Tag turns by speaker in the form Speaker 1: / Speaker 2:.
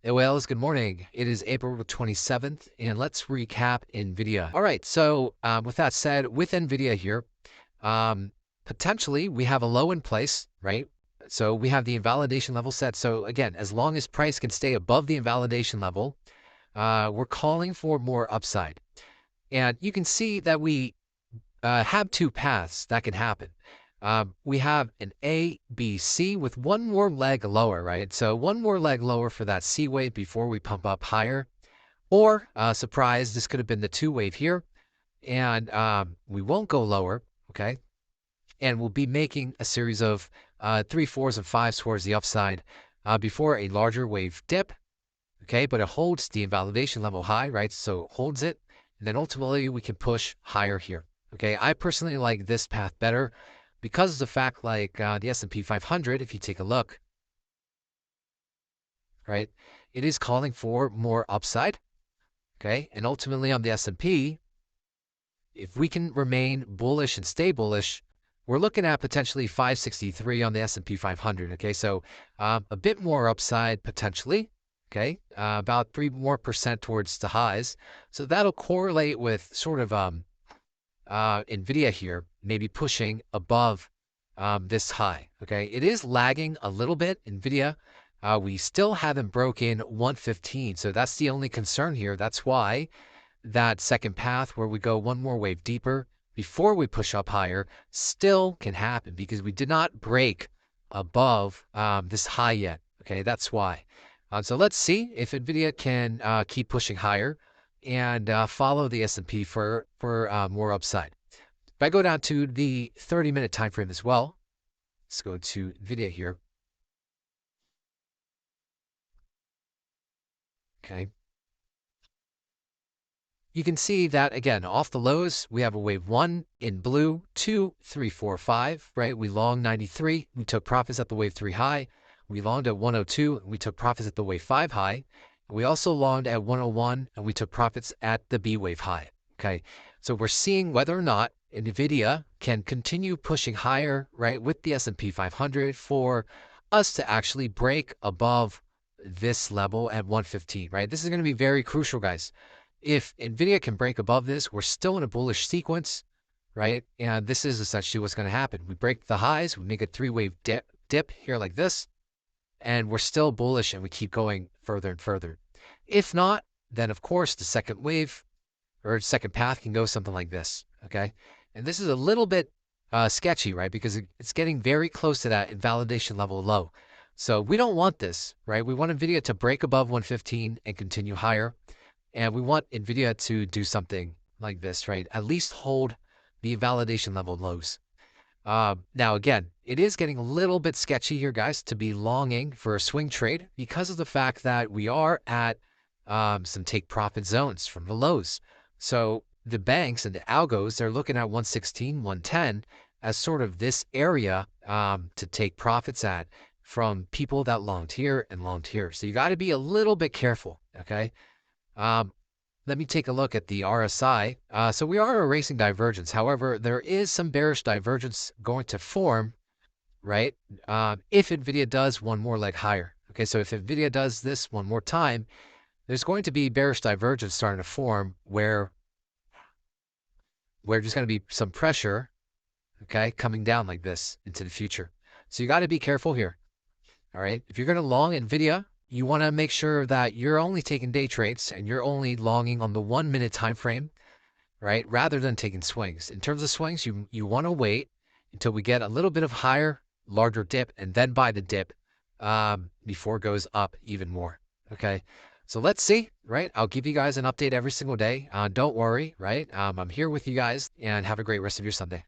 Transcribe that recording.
Speaker 1: Hey, Wales, good morning. It is April 27th, and let's recap NVIDIA. All right, so with that said, with NVIDIA here, um, potentially we have a low in place, right? So we have the invalidation level set. So again, as long as price can stay above the invalidation level, we're calling for more upside. And you can see that we have two paths that can happen. We have an A, B, C with one more leg lower, right? So one more leg lower for that C wave before we pump up higher. Or, surprise, this could have been the 2 wave here. And we won't go lower, okay? And we'll be making a series of 3, 4s, and 5s towards the upside before a larger wave dip, okay? But it holds the invalidation level high, right? So it holds it. And then ultimately we can push higher here. Okay, I personally like this path better because of the fact like the S&P 500, if you take a look, right, it is calling for more upside. Okay, and ultimately on the S&P, if we can remain bullish and stay bullish, we're looking at potentially 563 on the S&P 500. Okay, so a bit more upside potentially. Okay, about 3% more towards the highs. So that'll correlate with sort of Nvidia here, maybe pushing above this high. Okay, it is lagging a little bit. Nvidia, we still haven't broken 115, so that's the only concern here. That's why that second path where we go one more wave deeper before we push up higher still can happen because we did not break above this high yet. Okay, that's why. So let's see if Nvidia can keep pushing higher and follow the S&P for more upside. If I go down to the 30-minute time frame as well, let's go to Nvidia here. Okay. You can see that again, off the lows, we have a wave 1 in blue, 2, 3, 4, 5, right? We long 93, we took profits at the wave 3 high. We longed at 102, we took profits at the wave 5 high. We also longed at 101, and we took profits at the B wave high. Okay, so we're seeing whether or not Nvidia can continue pushing higher, right, with the S&P 500 for us to actually break above this level at 115, right? This is going to be very crucial, guys. If Nvidia can break above this, we're still in a bullish sequence, right? And this is essentially what's going to happen. We break the highs, we make a 3-wave dip here like this, and we're still bullish and we keep going further and further. If not, then of course the second wave or second path can go something like this, okay? And this is a little bit sketchy, right? Because it's getting very close to that invalidation level low. So we don't want this, right? We want Nvidia to break above 115 and continue higher. And we want Nvidia to do something like this, right? At least hold the validation level lows. Now, again, it is getting a little bit sketchy here, guys, to be longing for a swing trade because of the fact that we are at some take profit zones from the lows. So the banks and the algos, they're looking at 116, 110 as sort of this area to take profits at from people that longed here and longed here. So you got to be a little bit careful, okay? Let me take a look at the RSI. So we are erasing divergence. However, there is some bearish divergence going to form, right? If NVIDIA does one more leg higher. Okay, so if NVIDIA does this one more time, there's going to be bearish divergence starting to form where there's going to be some pressure, okay, coming down like this into the future. So you got to be careful here. All right, if you're going to long NVIDIA, you want to make sure that you're only taking day trades and you're only longing on the 1-minute time frame, right? Rather than taking swings. In terms of swings, you want to wait until we get a little bit of higher, larger dip and then buy the dip before it goes up even more. Okay. So let's see, right? I'll give you guys an update every single day. Don't worry, right? I'm here with you guys and have a great rest of your Sunday.